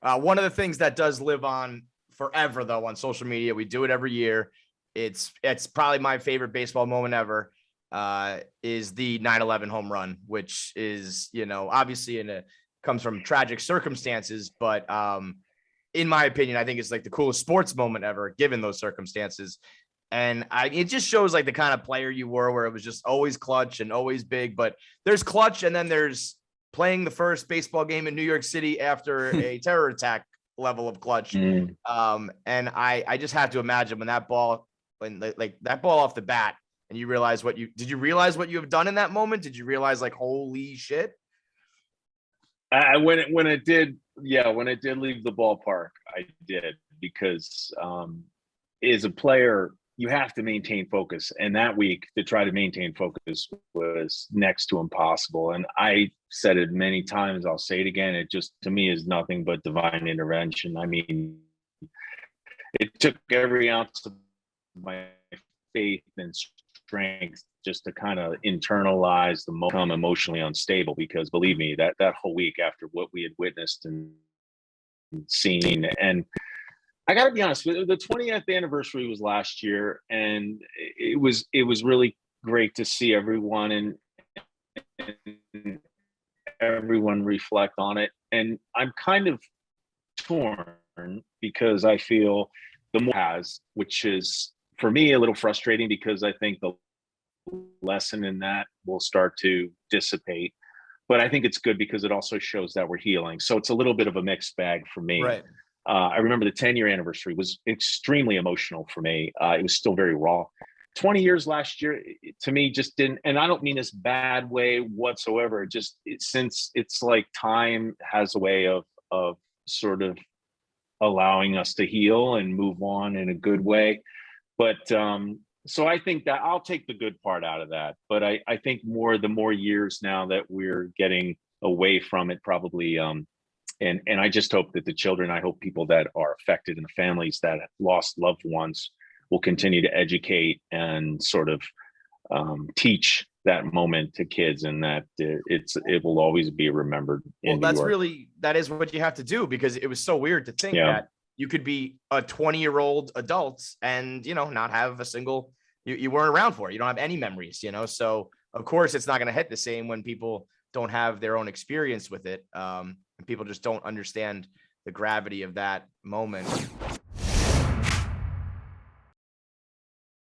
One of the things that does live on forever, though, on social media, we do it every year. It's probably my favorite baseball moment ever. Is the 9/11 home run, which is, obviously comes from tragic circumstances, but in my opinion, I think it's like the coolest sports moment ever, given those circumstances. And it just shows like the kind of player you were, where it was just always clutch and always big. But there's clutch, and then there's playing the first baseball game in New York City after a terror attack level of clutch. And I just have to imagine when that ball, like that ball off the bat, and you realize did you realize what you have done in that moment? Did you realize like, holy shit? When it did leave the ballpark, I did, because as a player, you have to maintain focus. And that week, to try to maintain focus was next to impossible. And I said it many times, I'll say it again, it just, to me, is nothing but divine intervention. I mean, it took every ounce of my faith and strength just to kind of internalize become emotionally unstable, because believe me, that whole week, after what we had witnessed and seen, and I got to be honest, the 20th anniversary was last year, and it was really great to see everyone and everyone reflect on it. And I'm kind of torn, because I feel the more has, which is for me a little frustrating, because I think the lesson in that will start to dissipate. But I think it's good because it also shows that we're healing. So it's a little bit of a mixed bag for me. Right. I remember the 10-year anniversary was extremely emotional for me. It was still very raw. 20 years last year, to me, just didn't, and I don't mean this bad way whatsoever. Since it's like time has a way of sort of allowing us to heal and move on in a good way. But so I think that I'll take the good part out of that. But I think the more years now that we're getting away from it, probably, and I just hope that the children, I hope people that are affected and the families that lost loved ones will continue to educate and sort of teach that moment to kids, and that it will always be remembered in New York. That is what you have to do, because it was so weird to think that you could be a 20-year-old adult and, not have a single, you weren't around for it. You don't have any memories, so of course it's not going to hit the same when people don't have their own experience with it. And people just don't understand the gravity of that moment.